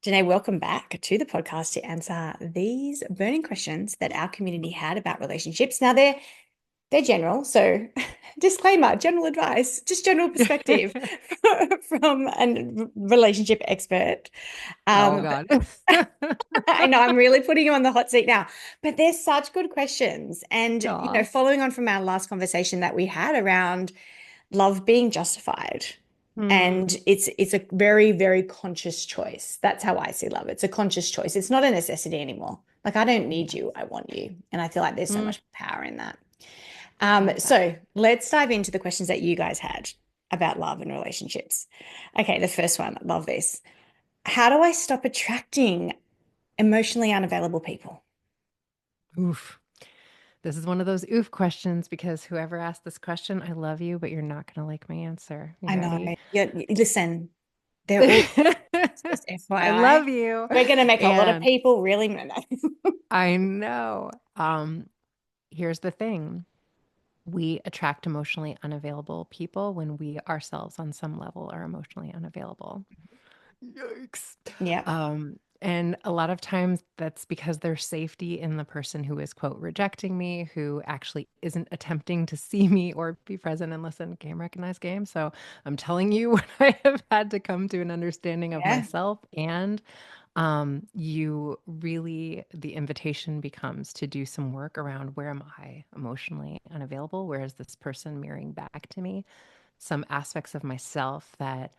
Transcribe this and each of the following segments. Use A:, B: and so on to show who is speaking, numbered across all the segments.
A: Dene, welcome back to the podcast to answer these burning questions that our community had about relationships. Now they're general, so disclaimer, general advice, just general perspective from a relationship expert.
B: Oh
A: Um,
B: God.
A: I know I'm really putting you on the hot seat now, but they're such good questions. And
B: Aw.
A: following on from our last conversation that we had around love being justified.
B: Hmm.
A: And it's a very, very conscious choice. That's how I see love. It's a conscious choice. It's not a necessity anymore. Like I don't need you,
B: Yes.
A: I want you. And I feel like there's so
B: Mm,
A: much power in that.
B: love that.
A: So let's dive into the questions that you guys had about love and relationships. Okay, the first one, I love this. How do I stop attracting emotionally unavailable people?
B: Oof. This is one of those oof questions because whoever asked this question, I love you, but you're not going to like my answer. You
A: I know.
B: ready?
A: Yeah, listen, they're all just
B: I
A: FYI.
B: love you.
A: We're going to make a lot of
B: And
A: people really mad.
B: I know. Here's the thing. We attract emotionally unavailable people when we ourselves on some level are emotionally unavailable. Yikes.
A: Yeah.
B: And a lot of times that's because there's safety in the person who is, quote, rejecting me, who actually isn't attempting to see me or be present and listen. Game, recognize game. So I'm telling you what I have had to come to an understanding of
A: Yeah.
B: myself. And you really, the invitation becomes to do some work around where am I emotionally unavailable? Where is this person mirroring back to me? Some aspects of myself that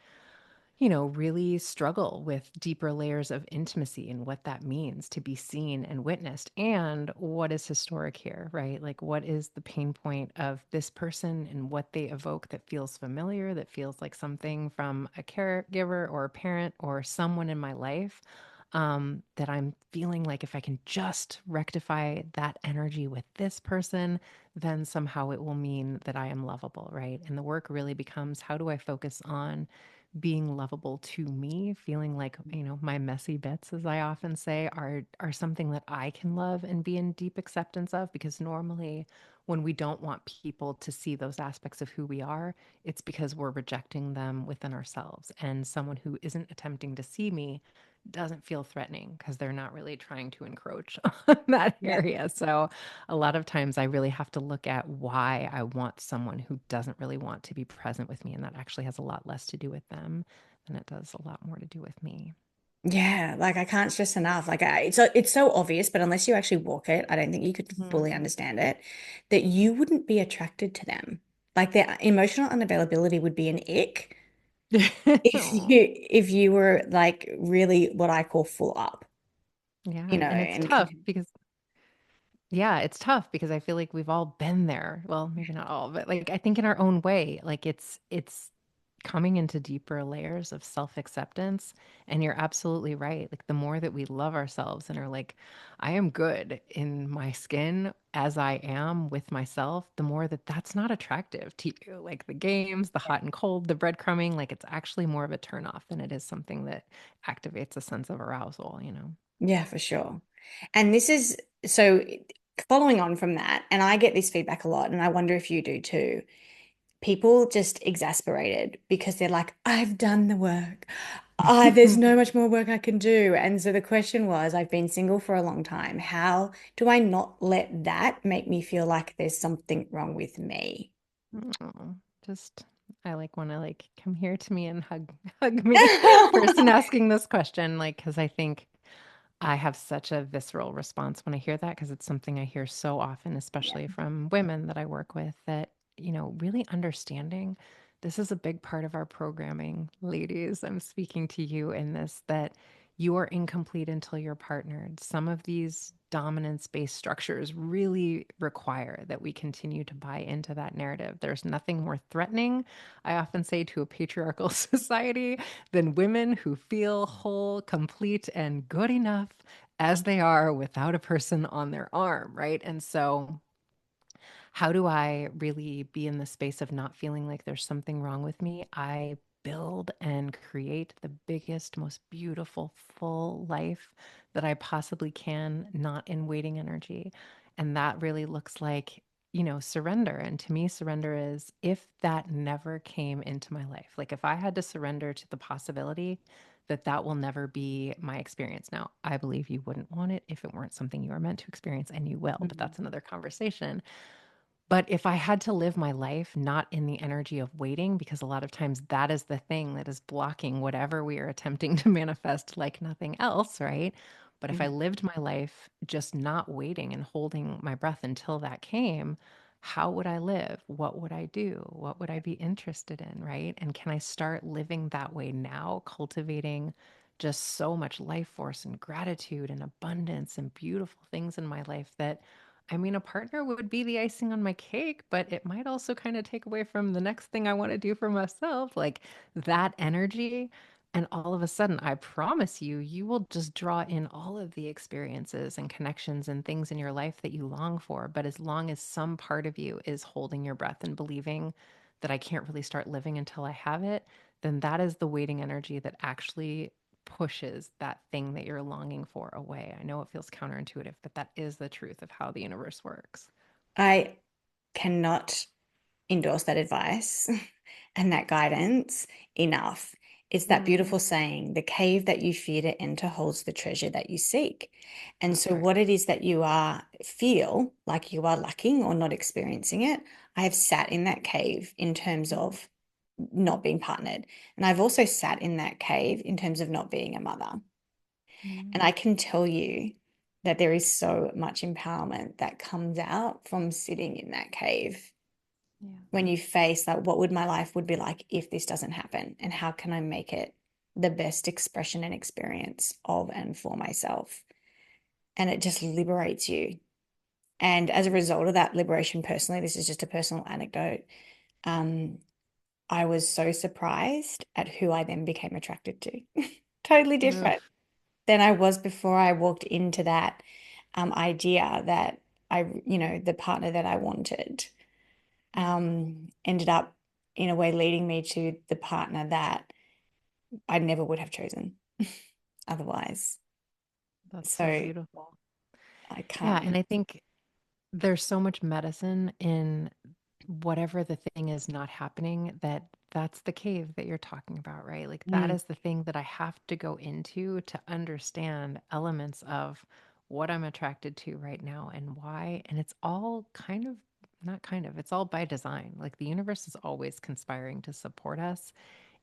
B: really struggle with deeper layers of intimacy and what that means to be seen and witnessed. And what is historic here, right? Like, what is the pain point of this person and what they evoke that feels familiar, that feels like something from a caregiver or a parent or someone in my life, that I'm feeling like if I can just rectify that energy with this person, then somehow it will mean that I am lovable, right? And the work really becomes how do I focus on being lovable to me, feeling like, my messy bits, as I often say, are something that I can love and be in deep acceptance of. Because normally when we don't want people to see those aspects of who we are, it's because we're rejecting them within ourselves. And someone who isn't attempting to see me doesn't feel threatening because they're not really trying to encroach on that
A: Yeah.
B: area. So a lot of times I really have to look at why I want someone who doesn't really want to be present with me. And that actually has a lot less to do with them than it does a lot more to do with me.
A: Yeah, like I can't stress enough. It's so obvious, but unless you actually walk it, I don't think you could fully
B: Mhm.
A: understand it, that you wouldn't be attracted to them. Like their emotional unavailability would be an ick if
B: Aw.
A: you were like really what I call full up,
B: Yeah. And it's
A: and
B: tough because yeah, it's tough because I feel like we've all been there. Well, maybe not all, but like I think in our own way, like it's coming into deeper layers of self-acceptance. And you're absolutely right. Like the more that we love ourselves and are like, I am good in my skin as I am with myself, the more that that's not attractive to you. Like the games, the hot and cold, the breadcrumbing, like it's actually more of a turnoff than it is something that activates a sense of arousal.
A: yeah, for sure. And this is so following on from that, and I get this feedback a lot, and I wonder if you do too. People just exasperated because they're like, I've done the work. There's no much more work I can do. And so the question was, I've been single for a long time. How do I not let that make me feel like there's something wrong with me?
B: Oh, just I like want to like come here to me and hug me. Person asking this question, like, because I think I have such a visceral response when I hear that, because it's something I hear so often,
A: Yeah.
B: especially from women that I work with, that, really understanding this is a big part of our programming. Ladies, I'm speaking to you in this, that you are incomplete until you're partnered. Some of these dominance based structures really require that we continue to buy into that narrative. There's nothing more threatening, I often say, to a patriarchal society than women who feel whole, complete, and good enough as they are without a person on their arm, right? And so, how do I really be in the space of not feeling like there's something wrong with me? I build and create the biggest, most beautiful, full life that I possibly can, not in waiting energy. And that really looks like, surrender. And to me, surrender is if that never came into my life, like if I had to surrender to the possibility that that will never be my experience. Now, I believe you wouldn't want it if it weren't something you were meant to experience, and you will, but
A: Mm.
B: that's another conversation. But if I had to live my life not in the energy of waiting, because a lot of times that is the thing that is blocking whatever we are attempting to manifest like nothing else, right? But if I
A: Mm.
B: lived my life just not waiting and holding my breath until that came, how would I live? What would I do? What would I be interested in, right? And can I start living that way now, cultivating just so much life force and gratitude and abundance and beautiful things in my life that I mean, a partner would be the icing on my cake, but it might also kind of take away from the next thing I want to do for myself, like that energy. And all of a sudden, I promise you, you will just draw in all of the experiences and connections and things in your life that you long for. But as long as some part of you is holding your breath and believing that I can't really start living until I have it, then that is the waiting energy that actually pushes that thing that you're longing for away. I know it feels counterintuitive, but that is the truth of how the universe works.
A: I cannot endorse that advice and that guidance enough. It's that
B: Mm,
A: beautiful saying, the cave that you fear to enter holds the treasure that you seek. And
B: that's
A: so,
B: right.
A: what it is that you are feel like you are lacking or not experiencing it, I have sat in that cave in terms of not being partnered. And I've also sat in that cave in terms of not being a mother. And
B: Mm,
A: I can tell you that there is so much empowerment that comes out from sitting in that cave
B: yeah.
A: when you face like what would my life would be like if this doesn't happen and how can I make it the best expression and experience of and for myself, and it just liberates you. And as a result of that liberation personally, this is just a personal anecdote, um I was so surprised at who I then became attracted to. Totally different
B: Oof.
A: than I was before I walked into that idea that the partner that I wanted ended up in a way leading me to the partner that I never would have chosen otherwise.
B: That's so
A: So
B: beautiful.
A: I
B: Yeah.
A: can't.
B: And I think there's so much medicine in whatever the thing is not happening, that that's the cave that you're talking about, right? Like that
A: Mm,
B: is the thing that I have to go into to understand elements of what I'm attracted to right now and why. And it's all kind of not kind of, it's all by design. Like the universe is always conspiring to support us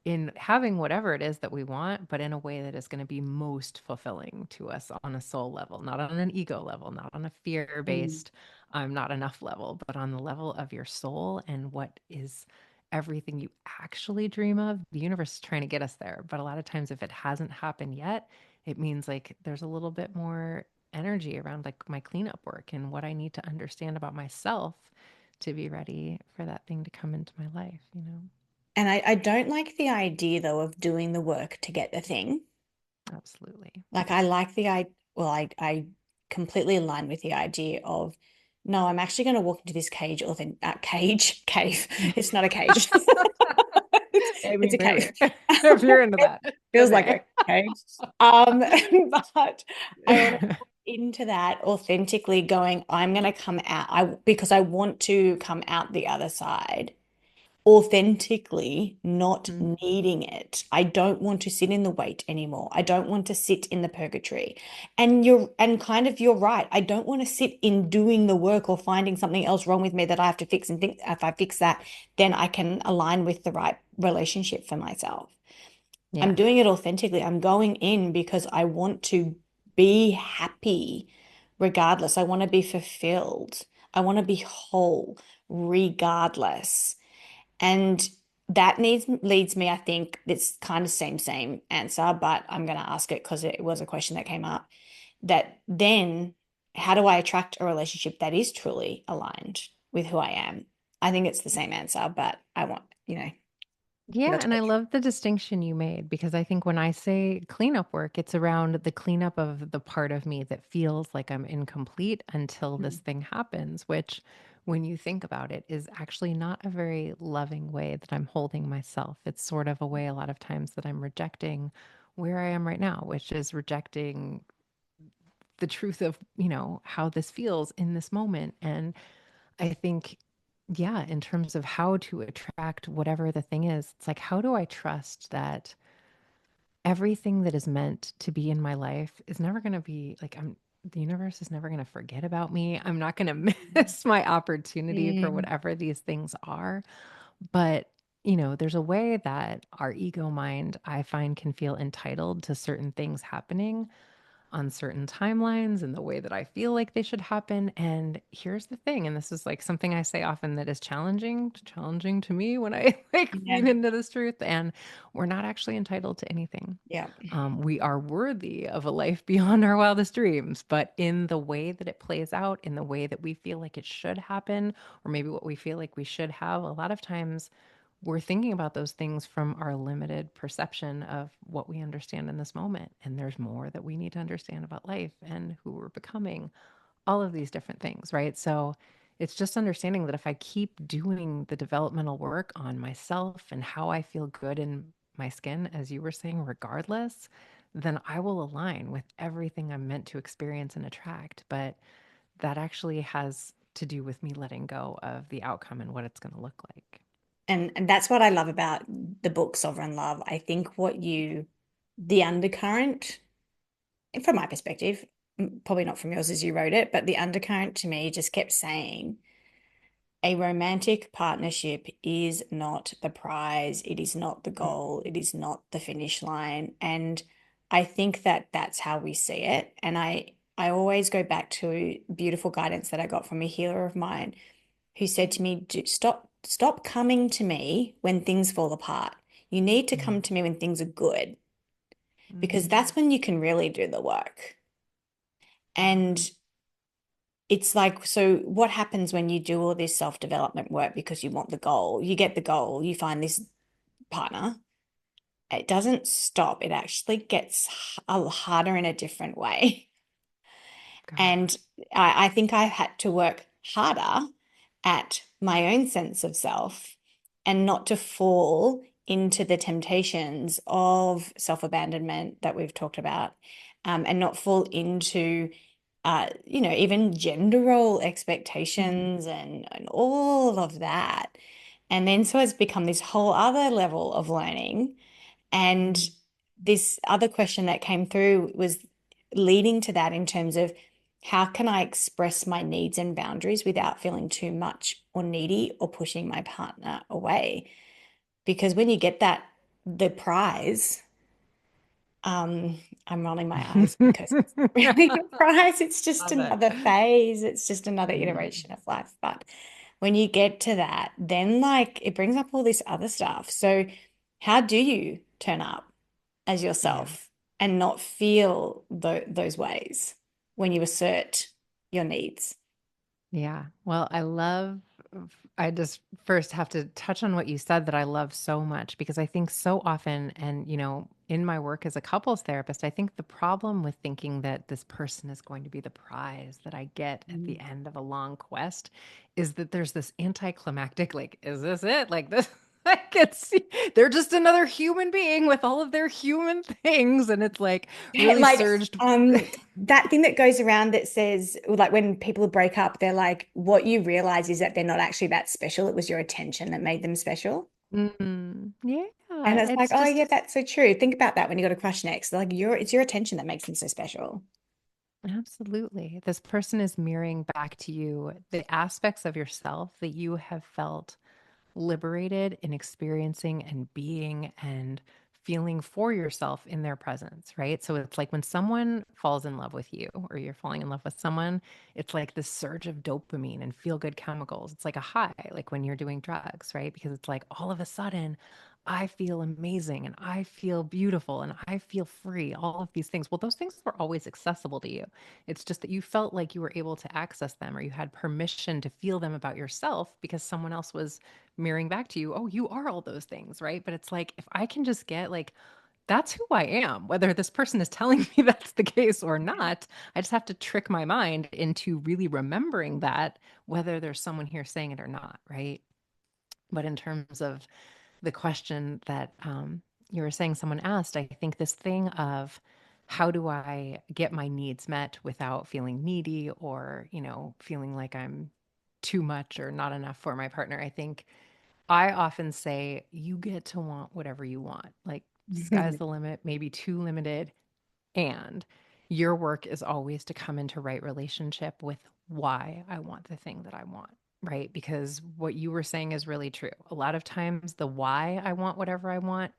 B: in having whatever it is that we want, but in a way that is going to be most fulfilling to us on a soul level, not on an ego level, not on a fear
A: mm.
B: based, I'm not enough level, but on the level of your soul and what is everything you actually dream of. The universe is trying to get us there. But a lot of times, if it hasn't happened yet, it means like there's a little bit more energy around like my cleanup work and what I need to understand about myself to be ready for that thing to come into my life, you know?
A: And I don't like the idea though of doing the work to get the thing.
B: Absolutely.
A: Like I like I completely align with the idea of no, I'm actually going to walk into this cave. It's not a cage. It's
B: I
A: it's
B: mean,
A: a cave.
B: maybe if you're into
A: It
B: that.
A: feels like
B: Okay.
A: a cave. But I want to walk into that authentically going, I'm going to come out because I want to come out the other side authentically not
B: Mm,
A: needing it. I don't want to sit in the wait anymore. I don't want to sit in the purgatory. And kind of you're right. I don't want to sit in doing the work or finding something else wrong with me that I have to fix and think if I fix that, then I can align with the right relationship for myself. I'm
B: yeah.
A: doing it authentically. I'm going in because I want to be happy regardless. I want to be fulfilled. I want to be whole regardless. And that needs leads me, I think, it's kind of same answer, but I'm going to ask it because it was a question that came up. That then, how do I attract a relationship that is truly aligned with who I am? I think it's the same answer, but I want, your
B: Yeah, and I
A: take.
B: love the distinction you made because I think when I say cleanup work, it's around the cleanup of the part of me that feels like I'm incomplete until this
A: Mm.
B: thing happens, which, when you think about it, is actually not a very loving way that I'm holding myself. It's sort of a way a lot of times that I'm rejecting where I am right now, which is rejecting the truth of, how this feels in this moment. And I think, yeah, in terms of how to attract whatever the thing is, it's like, how do I trust that everything that is meant to be in my life is never going to be like the universe is never going to forget about me. I'm not going to miss my opportunity for
A: Mm,
B: whatever these things are. But, you know, there's a way that our ego mind, I find, can feel entitled to certain things happening on certain timelines and the way that I feel like they should happen. And here's the thing, and this is like something I say often that is challenging to me when I like
A: yeah.
B: lean into this truth. And we're not actually entitled to anything.
A: Yeah.
B: We are worthy of a life beyond our wildest dreams, but in the way that it plays out, in the way that we feel like it should happen, or maybe what we feel like we should have, a lot of times we're thinking about those things from our limited perception of what we understand in this moment. And there's more that we need to understand about life and who we're becoming, all of these different things, right? So it's just understanding that if I keep doing the developmental work on myself and how I feel good in my skin, as you were saying, regardless, then I will align with everything I'm meant to experience and attract. But that actually has to do with me letting go of the outcome and what it's going to look like.
A: And that's what I love about the book Sovereign Love. I think the undercurrent, from my perspective, probably not from yours as you wrote it, but the undercurrent to me just kept saying a romantic partnership is not the prize, it is not the goal, it is not the finish line. And I think that that's how we see it. And I always go back to beautiful guidance that I got from a healer of mine who said to me, stop coming to me when things fall apart. You need to come
B: Mm-hmm.
A: to me when things are good, because
B: Mm-hmm.
A: that's when you can really do the work.
B: Mm-hmm.
A: And it's like, so what happens when you do all this self-development work because you want the goal? You get the goal, you find this partner. It doesn't stop. It actually gets harder in a different way. And
B: Gosh.
A: I think I've had to work harder at my own sense of self and not to fall into the temptations of self-abandonment that we've talked about, and not fall into even gender role expectations and all of that. And then so it's become this whole other level of learning. And
B: Mm-hmm.
A: this other question that came through was leading to that in terms of how can I express my needs and boundaries without feeling too much or needy or pushing my partner away? Because when you get that, the prize, um, I'm rolling my eyes because it's really a prize. It's just
B: Love it.
A: another phase. It's just another
B: Mm.
A: iteration of life. But when you get to that, then like it brings up all this other stuff. So how do you turn up as
B: Yeah.
A: yourself and not feel those ways when you assert your needs?
B: Yeah. Well, I just first have to touch on what you said that I love so much because I think so often, and, you know, in my work as a couples therapist, I think the problem with thinking that this person is going to be the prize that I get at the
A: Mm.
B: end of a long quest is that there's this anticlimactic, like, is this it? Like, this, I can see they're just another human being with all of their human things. And it's like really
A: Like
B: surged.
A: that thing that goes around that says like when people break up, they're like, what you realize is that they're not actually that special. It was your attention that made them special.
B: Yeah.
A: And it's like,
B: It's
A: oh yeah,
B: just
A: that's so true. Think about that when you got a crush next. Like it's your attention that makes them so special.
B: absolutely. This person is mirroring back to you the aspects of yourself that you have felt liberated in experiencing and being and feeling for yourself in their presence, right? So it's like when someone falls in love with you or you're falling in love with someone, it's like this surge of dopamine and feel good chemicals. It's like a high, like when you're doing drugs, right? Because it's like all of a sudden, I feel amazing and I feel beautiful and I feel free, all of these things. Well, those things were always accessible to you. It's just that you felt like you were able to access them or you had permission to feel them about yourself because someone else was mirroring back to you, oh, you are all those things, right? But it's like, if I can just get like, that's who I am, whether this person is telling me that's the case or not, I just have to trick my mind into really remembering that, whether there's someone here saying it or not, right? But in terms of the question that you were saying someone asked, I think this thing of how do I get my needs met without feeling needy or, you know, feeling like I'm too much or not enough for my partner. I think I often say, you get to want whatever you want. Like, sky's the limit, maybe too limited. And your work is always to come into right relationship with why I want the thing that I want, right? Because what you were saying is really true. A lot of times, the why I want whatever I want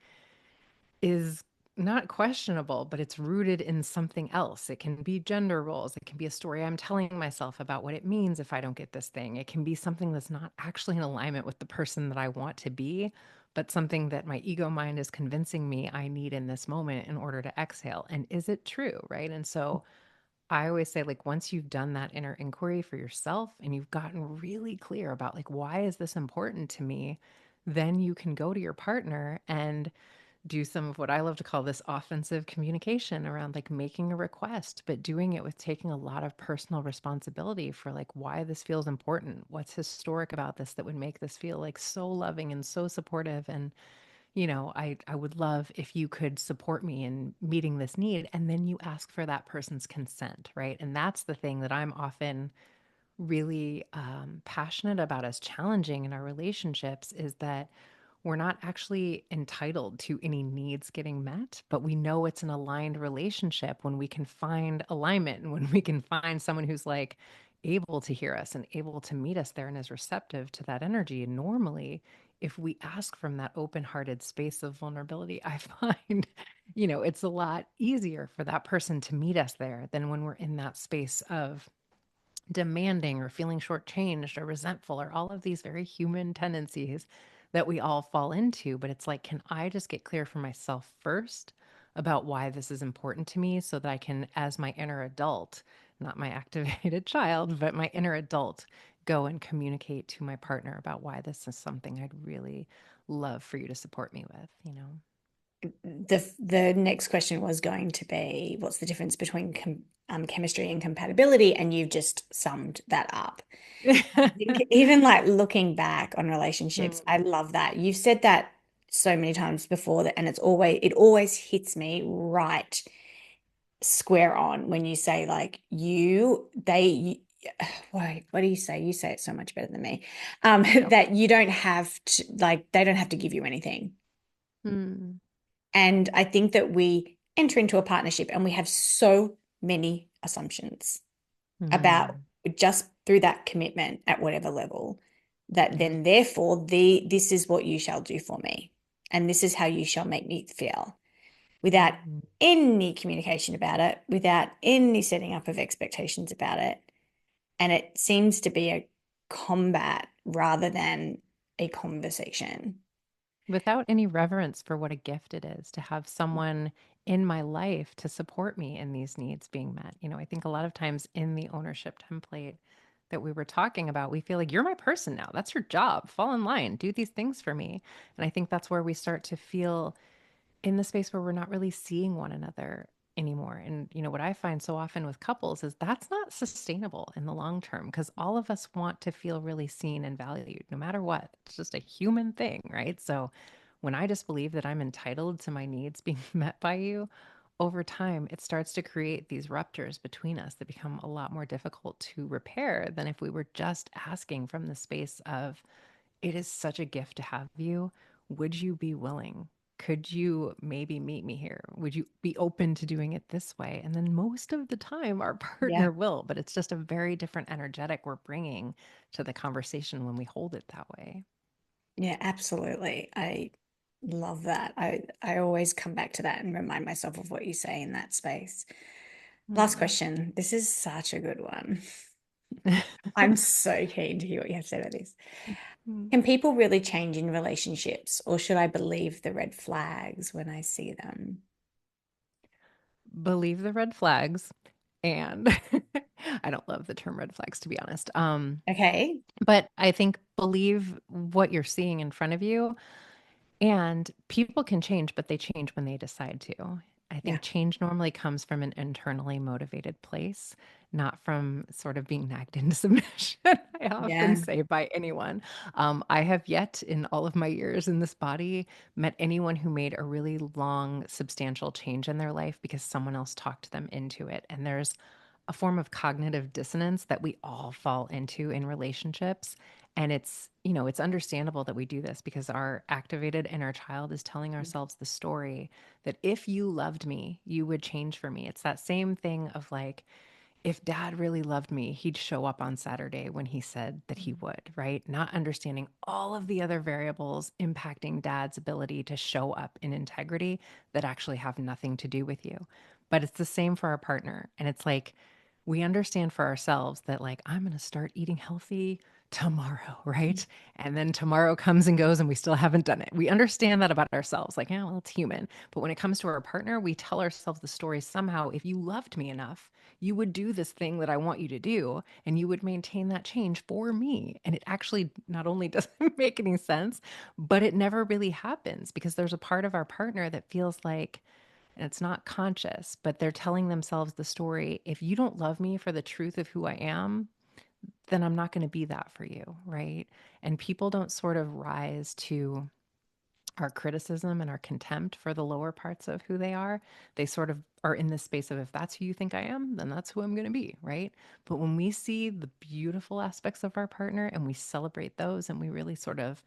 B: is not questionable, but it's rooted in something else. It can be gender roles. It can be a story I'm telling myself about what it means if I don't get this thing. It can be something that's not actually in alignment with the person that I want to be, but something that my ego mind is convincing me I need in this moment in order to exhale. And is it true? Right. And so I always say, like, once you've done that inner inquiry for yourself and you've gotten really clear about, like, why is this important to me? Then you can go to your partner and do some of what I love to call this offensive communication around like making a request, but doing it with taking a lot of personal responsibility for like why this feels important. What's historic about this that would make this feel like so loving and so supportive? And, I would love if you could support me in meeting this need. And then you ask for that person's consent, right? And that's the thing that I'm often really passionate about as challenging in our relationships is that we're not actually entitled to any needs getting met, but we know it's an aligned relationship when we can find alignment and when we can find someone who's like able to hear us and able to meet us there and is receptive to that energy. And normally, if we ask from that open hearted space of vulnerability, I find, it's a lot easier for that person to meet us there than when we're in that space of demanding or feeling shortchanged or resentful or all of these very human tendencies that we all fall into. But it's like, can I just get clear for myself first about why this is important to me so that I can, as my inner adult, not my activated child, but my inner adult, go and communicate to my partner about why this is something I'd really love for you to support me with?
A: The next question was going to be, what's the difference between chemistry and compatibility? And you've just summed that up. I think even like looking back on relationships, I
B: Mm,
A: love that. You've said that so many times before that, and it always hits me right square on when you say like wait, what do you say? You say it so much better than me.
B: no.
A: That you don't have to like they don't have to give you anything.
B: Mm,
A: And I think that we enter into a partnership and we have so many assumptions about
B: mm,
A: just through that commitment at whatever level that
B: yeah.
A: then therefore this is what you shall do for me and this is how you shall make me feel without
B: Mm.
A: any communication about it, without any setting up of expectations about it. And it seems to be a combat rather than a conversation.
B: Without any reverence for what a gift it is to have someone in my life to support me in these needs being met. I think a lot of times in the ownership template that we were talking about, we feel like you're my person now. That's your job. Fall in line, do these things for me. And I think that's where we start to feel in the space where we're not really seeing one another anymore. And what I find so often with couples is that's not sustainable in the long term because all of us want to feel really seen and valued no matter what. It's just a human thing, right? So when I just believe that I'm entitled to my needs being met by you, over time, it starts to create these ruptures between us that become a lot more difficult to repair than if we were just asking from the space of, it is such a gift to have you. Would you be willing? Could you maybe meet me here? Would you be open to doing it this way? And then most of the time, our
A: Yeah.
B: partner will, but it's just a very different energetic we're bringing to the conversation when we hold it that way.
A: Yeah, absolutely. I love that. I always come back to that and remind myself of what you say in that space. Last
B: Mm.
A: question. This is such a good one. I'm so keen to hear what you have to say about this. Can people really change in relationships, or should I believe the red flags when I see them?
B: Believe the red flags. And I don't love the term red flags, to be honest.
A: Okay.
B: But I think believe what you're seeing in front of you. And people can change, but they change when they decide to. I
A: Yeah.
B: think change normally comes from an internally motivated place, not from sort of being nagged into submission. I often
A: Yeah.
B: say by anyone. I have yet, in all of my years in this body, met anyone who made a really long, substantial change in their life because someone else talked them into it. And there's a form of cognitive dissonance that we all fall into in relationships. And it's, it's understandable that we do this because our activated inner child is telling ourselves the story that if you loved me, you would change for me. It's that same thing of like, if dad really loved me, he'd show up on Saturday when he said that he would, right? Not understanding all of the other variables impacting dad's ability to show up in integrity that actually have nothing to do with you. But it's the same for our partner. And it's like, we understand for ourselves that, like, I'm going to start eating healthy tomorrow, right? And then tomorrow comes and goes and we still haven't done it. We understand that about ourselves. Like, yeah, well, it's human. But when it comes to our partner, we tell ourselves the story somehow, if you loved me enough, you would do this thing that I want you to do, and you would maintain that change for me. And it actually not only doesn't make any sense, but it never really happens because there's a part of our partner that feels like, and it's not conscious, but they're telling themselves the story. If you don't love me for the truth of who I am, then I'm not going to be that for you. Right. And people don't sort of rise to our criticism and our contempt for the lower parts of who they are. They sort of are in this space of, if that's who you think I am, then that's who I'm going to be, right? But when we see the beautiful aspects of our partner and we celebrate those and we really sort of,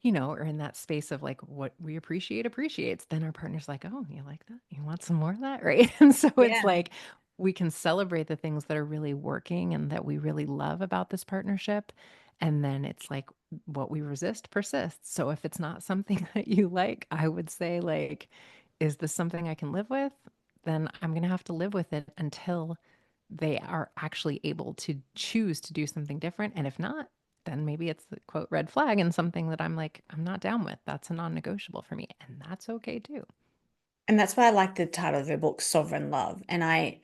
B: are in that space of like what we appreciate appreciates, then our partner's like, oh, you like that? You want some more of that? Right. And so it's
A: Yeah.
B: like we can celebrate the things that are really working and that we really love about this partnership. And then it's like what we resist persists. So if it's not something that you like, I would say, like, is this something I can live with? Then I'm going to have to live with it until they are actually able to choose to do something different. And if not, then maybe it's the quote red flag and something that I'm like, I'm not down with. That's a non negotiable for me. And that's okay too.
A: And that's why I like the title of the book, Sovereign Love. And I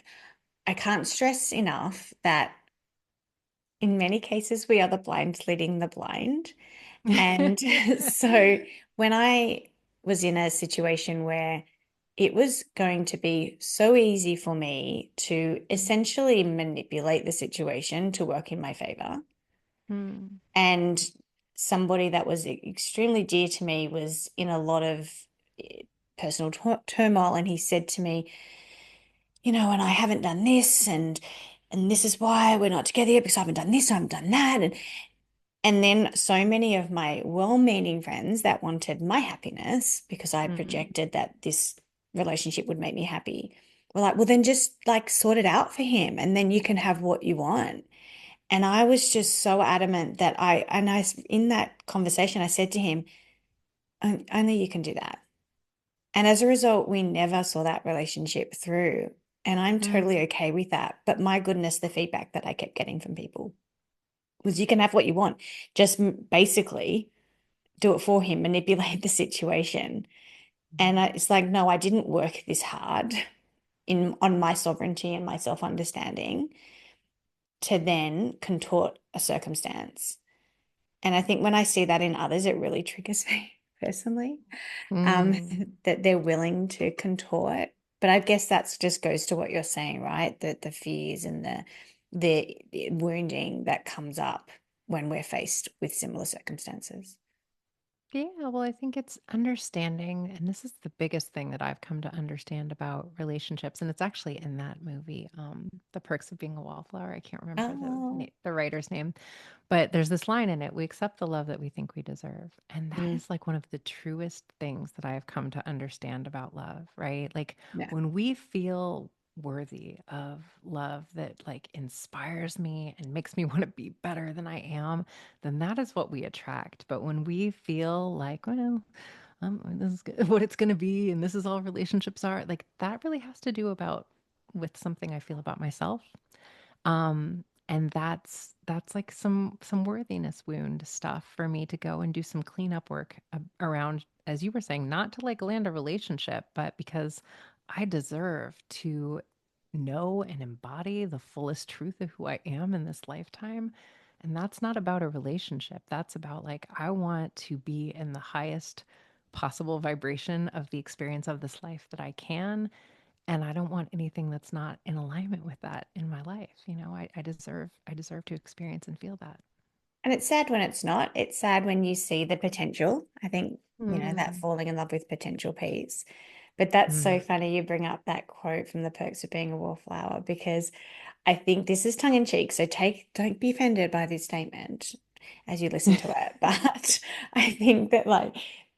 A: can't stress enough that in many cases we are the blind leading the blind. And so when I was in a situation where it was going to be so easy for me to essentially manipulate the situation to work in my favor,
B: Mm,
A: and somebody that was extremely dear to me was in a lot of eh, personal turmoil, and he said to me, and I haven't done this, and this is why we're not together yet because I haven't done this, I haven't done that, and then so many of my well-meaning friends that wanted my happiness because I
B: mm,
A: projected that this relationship would make me happy were like, well, then just like sort it out for him and then you can have what you want. And I was just so adamant that in that conversation, I said to him, only you can do that. And as a result, we never saw that relationship through. And I'm totally
B: mm,
A: okay with that. But my goodness, the feedback that I kept getting from people was you can have what you want. Just basically do it for him, manipulate the situation. And it's like, no, I didn't work this hard in on my sovereignty and my self-understanding to then contort a circumstance. And I think when I see that in others, it really triggers me personally,
B: mm.
A: that they're willing to contort. But I guess that's just goes to what you're saying, right? The fears and the wounding that comes up when we're faced with similar circumstances.
B: Yeah, well, I think it's understanding, and this is the biggest thing that I've come to understand about relationships, and it's actually in that movie, The Perks of Being a Wallflower. I can't remember
A: Oh,
B: the writer's name, but there's this line in it, we accept the love that we think we deserve. And that
A: mm,
B: is like one of the truest things that I have come to understand about love, right? Like
A: yeah.
B: when we feel worthy of love that like inspires me and makes me want to be better than I am, then that is what we attract. But when we feel like, well, this is what it's going to be, and this is all relationships are, like that really has to do about with something I feel about myself. And that's like some worthiness wound stuff for me to go and do some cleanup work around, as you were saying, not to like land a relationship, but because I deserve to know and embody the fullest truth of who I am in this lifetime. And that's not about a relationship. That's about like, I want to be in the highest possible vibration of the experience of this life that I can. And I don't want anything that's not in alignment with that in my life. I deserve to experience and feel that.
A: And it's sad when it's not. It's sad when you see the potential. I think, that
B: Mm,
A: falling in love with potential piece. But that's so
B: mm,
A: funny you bring up that quote from The Perks of Being a Wallflower because I think this is tongue in cheek. So don't be offended by this statement. as you listen to it. But I think that like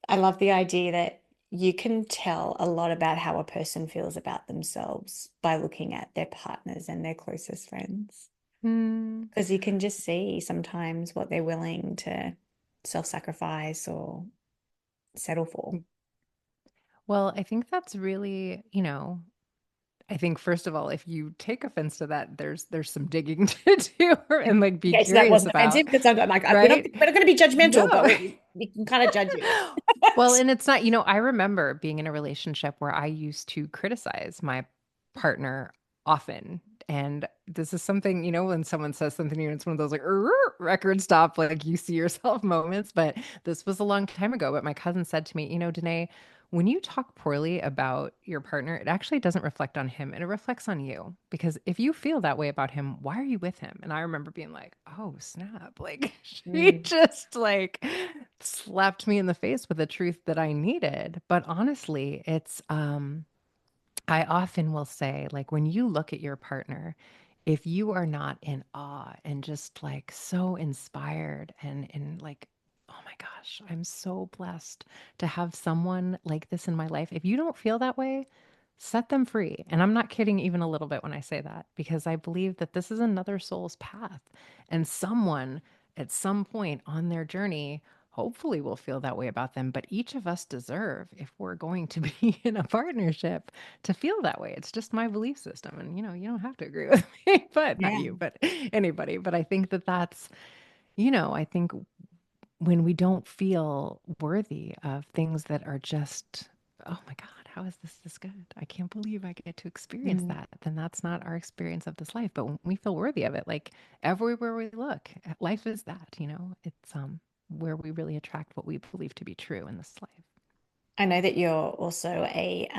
A: I love the idea that you can tell a lot about how a person feels about themselves by looking at their partners and their closest friends.
B: Mm.
A: Because you can just see sometimes what they're willing to self-sacrifice or settle for.
B: Well, I think that's really, I think first of all, if you take offense to that, there's some digging to do and like be
A: Okay, so that
B: curious
A: wasn't
B: about,
A: offensive because I'm like,
B: right?
A: we're not going to be judgmental, but
B: No.
A: we can kind of judge you.
B: Well, and it's not, I remember being in a relationship where I used to criticize my partner often. And this is something, when someone says something to you, it's one of those like record stop, like you see yourself moments. But this was a long time ago. But my cousin said to me, Danae, when you talk poorly about your partner, it actually doesn't reflect on him and it reflects on you. Because if you feel that way about him, why are you with him? And I remember being like, oh, snap. Like she
A: Mm,
B: just like slapped me in the face with the truth that I needed. But honestly, I often will say, like, when you look at your partner, if you are not in awe and just like so inspired and like, oh my gosh, I'm so blessed to have someone like this in my life. If you don't feel that way, set them free. And I'm not kidding even a little bit when I say that, because I believe that this is another soul's path. And someone at some point on their journey hopefully will feel that way about them. But each of us deserve, if we're going to be in a partnership, to feel that way. It's just my belief system. And, you don't have to agree with me, but not
A: yeah.
B: you, but anybody. But I think that I think when we don't feel worthy of things that are just, oh my God, how is this good? I can't believe I get to experience
A: Mm.
B: that. Then that's not our experience of this life. But when we feel worthy of it, like everywhere we look, life is that, it's where we really attract what we believe to be true in this life.
A: I know that you're also a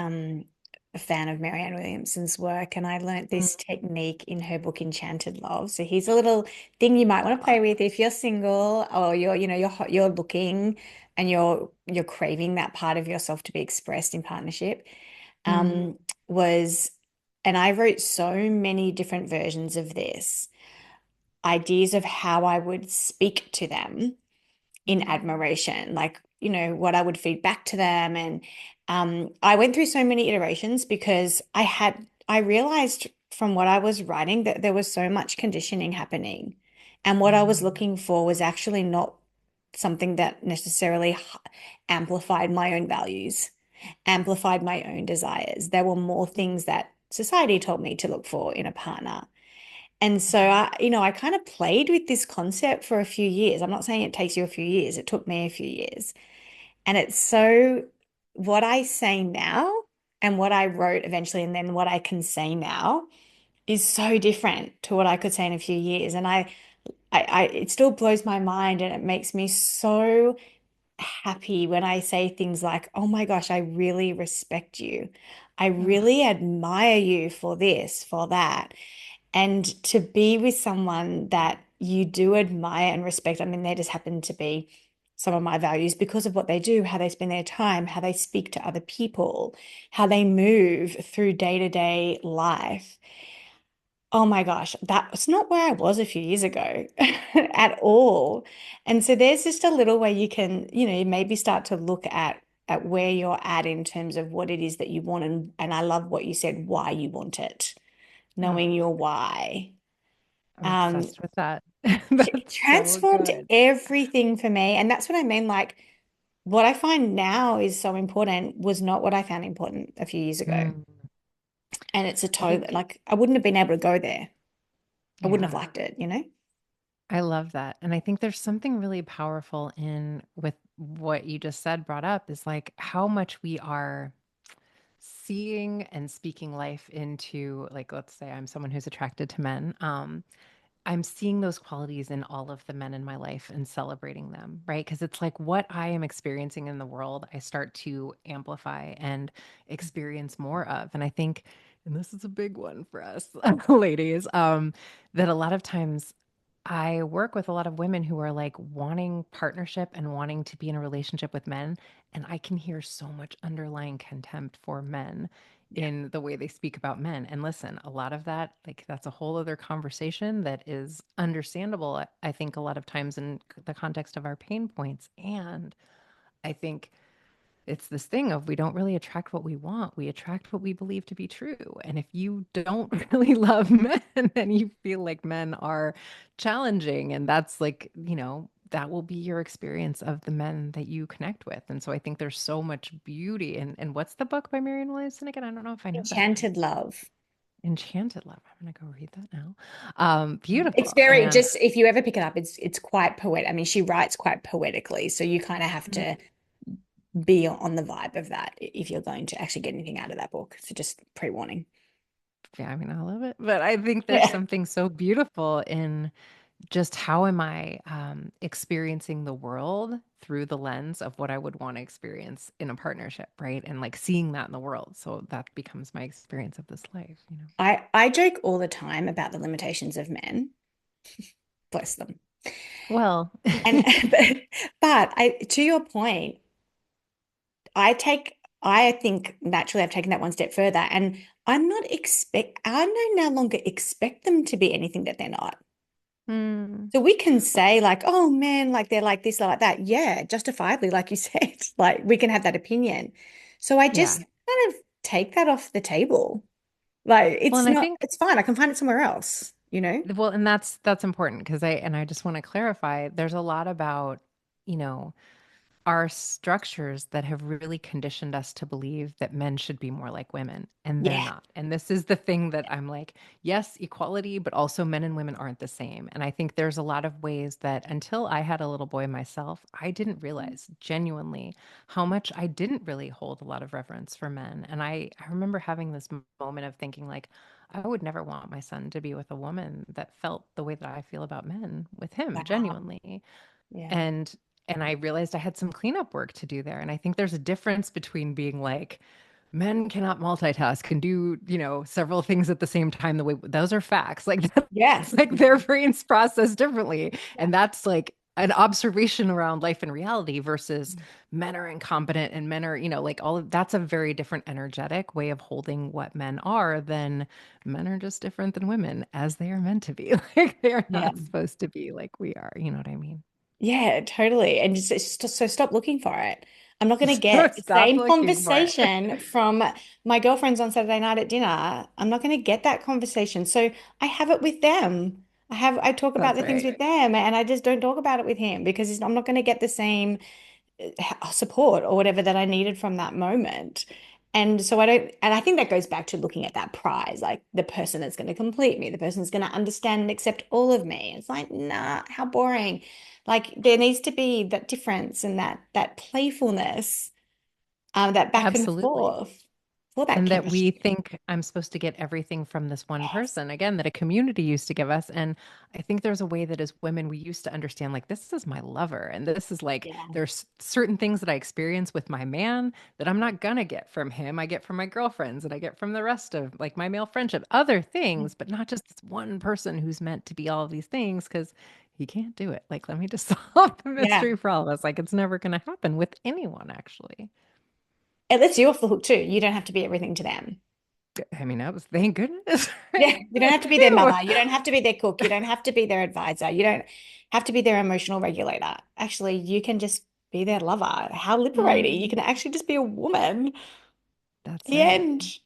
A: fan of Marianne Williamson's work, and I learnt
B: Mm.
A: this technique in her book Enchanted Love. So here's a little thing you might want to play with if you're single or you're looking and you're craving that part of yourself to be expressed in partnership.
B: Mm.
A: Um, was and I wrote so many different versions of this, ideas of how I would speak to them in
B: Mm.
A: admiration, like, what I would feed back to them. And I went through so many iterations because I realized from what I was writing that there was so much conditioning happening. And what I was
B: Mm.
A: looking for was actually not something that necessarily amplified my own values, amplified my own desires. There were more things that society told me to look for in a partner. And so I kind of played with this concept for a few years. I'm not saying it takes you a few years. It took me a few years. And it's so what I say now and what I wrote eventually, and then what I can say now is so different to what I could say in a few years. And it still blows my mind and it makes me so happy when I say things like, oh my gosh, I really respect you. I
B: Oh,
A: really admire you for this, for that. And to be with someone that you do admire and respect, I mean, they just happen to be some of my values because of what they do, how they spend their time, how they speak to other people, how they move through day-to-day life. Oh my gosh, that's not where I was a few years ago at all. And so there's just a little way you can, maybe start to look at where you're at in terms of what it is that you want. And I love what you said, why you want it,
B: oh,
A: knowing your why.
B: I'm
A: Um,
B: obsessed with that.
A: it
B: That's so
A: transformed
B: good.
A: everything for me. And that's what I mean. Like, what I find now is so important was not what I found important a few years ago.
B: Mm.
A: And it's a
B: I
A: total,
B: think,
A: like, I wouldn't have been able to go there. I wouldn't have
B: yeah,
A: liked it.
B: I love that. And I think there's something really powerful in with what you just said brought up is like how much we are seeing and speaking life into, like, let's say I'm someone who's attracted to men. I'm seeing those qualities in all of the men in my life and celebrating them, right? Because it's like what I am experiencing in the world, I start to amplify and experience more of. And I think, and this is a big one for us ladies, that a lot of times I work with a lot of women who are like wanting partnership and wanting to be in a relationship with men. And I can hear so much underlying contempt for men
A: Yeah.
B: in the way they speak about men. And listen, a lot of that, like, that's a whole other conversation that is understandable, I think, a lot of times in the context of our pain points. And I think it's this thing of we don't really attract what we want. We attract what we believe to be true. And if you don't really love men, then you feel like men are challenging. And that's like, that will be your experience of the men that you connect with. And so I think there's so much beauty in, and what's the book by Marianne Williamson again? I don't know if I know that one.
A: Enchanted Love.
B: Enchanted Love. I'm gonna go read that now.
A: It's
B: Beautiful.
A: very
B: And
A: just if you ever pick it up, it's quite poetic. I mean, she writes quite poetically, so you kind of have to be on the vibe of that if you're going to actually get anything out of that book. So just pre-warning.
B: yeah, I mean, I love it. But I think there's
A: Yeah.
B: something so beautiful in just how am I experiencing the world through the lens of what I would want to experience in a partnership, right? And like seeing that in the world. So that becomes my experience of this life.
A: I joke all the time about the limitations of men. Bless them.
B: Well,
A: And but I to your point, I think naturally I've taken that one step further and I no longer expect them to be anything that they're not.
B: hmm,
A: So we can say like, oh man, like they're like this, like that. Yeah, justifiably, like you said, like we can have that opinion. So I just
B: yeah.
A: kind of take that off the table. Like
B: Well,
A: it's
B: and I
A: not,
B: think
A: it's fine. I can find it somewhere else, you know?
B: well, and that's important because I just want to clarify, there's a lot about, you know, our structures that have really conditioned us to believe that men should be more like women, and they're
A: Yeah.
B: not. And this is the thing that I'm like, yes, equality, but also men and women aren't the same. And I think there's a lot of ways that until I had a little boy myself, I didn't realize genuinely how much I didn't really hold a lot of reverence for men. And I remember having this moment of thinking like, I would never want my son to be with a woman that felt the way that I feel about men with him,
A: Wow.
B: genuinely.
A: Yeah.
B: And I realized I had some cleanup work to do there. And I think there's a difference between being like, men cannot multitask and do, several things at the same time. The way those are facts. Like
A: Yeah.
B: that's like their brains process differently.
A: Yeah.
B: And that's like an observation around life and reality versus men are incompetent and men are, like all of that's a very different energetic way of holding what men are than men are just different than women as they are meant to be. Like they are
A: Yeah.
B: not supposed to be like we are. You know what I mean?
A: Yeah, totally. And so stop looking for it. I'm not going to get the
B: Stop
A: same
B: looking for it.
A: conversation from my girlfriends on Saturday night at dinner. I'm not going to get that conversation. So I have it with them. I talk about
B: That's
A: the things
B: right.
A: with them and I just don't talk about it with him because I'm not going to get the same support or whatever that I needed from that moment. And so I don't, and I think that goes back to looking at that prize, like the person that's going to complete me, the person that's going to understand and accept all of me. It's like, nah, how boring. Like there needs to be that difference and that playfulness, that back and
B: Absolutely.
A: forth for that
B: And that we
A: chemistry.
B: think I'm supposed to get everything from this one
A: Yes.
B: person, again, that a community used to give us. And I think there's a way that as women, we used to understand like, this is my lover. And this is like,
A: Yeah.
B: there's certain things that I experience with my man that I'm not going to get from him. I get from my girlfriends and I get from the rest of like my male friendship, other things, but not just this one person who's meant to be all of these things because he can't do it. Like, let me just solve the
A: Yeah.
B: mystery for all of us. Like, it's never going to happen with anyone, actually.
A: It lets you off the hook too. You don't have to be everything to them.
B: I mean, that was thank goodness.
A: Yeah,
B: Right?
A: you don't have to be their mother. You don't have to be their cook. You don't have to be their advisor. You don't have to be their emotional regulator. Actually, you can just be their lover. How liberating. You
B: Mm,
A: can actually just be a woman.
B: that's
A: The
B: it.
A: end.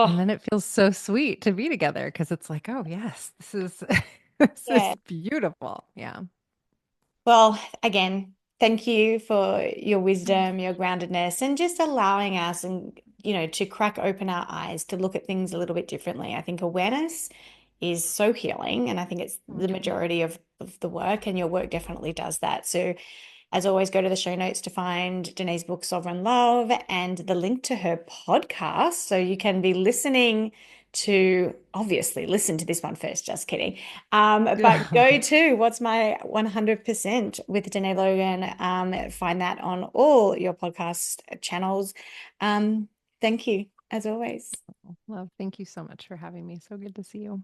B: And
A: Oh,
B: then it feels so sweet to be together because it's like, oh yes, this is this
A: yeah.
B: is beautiful. Yeah.
A: Well, again, thank you for your wisdom, your groundedness, and just allowing us and to crack open our eyes to look at things a little bit differently. I think awareness is so healing, and I think it's the
B: Mhm.
A: majority of the work, and your work definitely does that. So as always, go to the show notes to find Dene's book, Sovereign Love, and the link to her podcast. So you can be listening to, obviously, listen to this one first, just kidding. But go to What's My 100% with Dene Logan. Find that on all your podcast channels. Um, Thank you, as always.
B: Love, thank you so much for having me. So good to see you.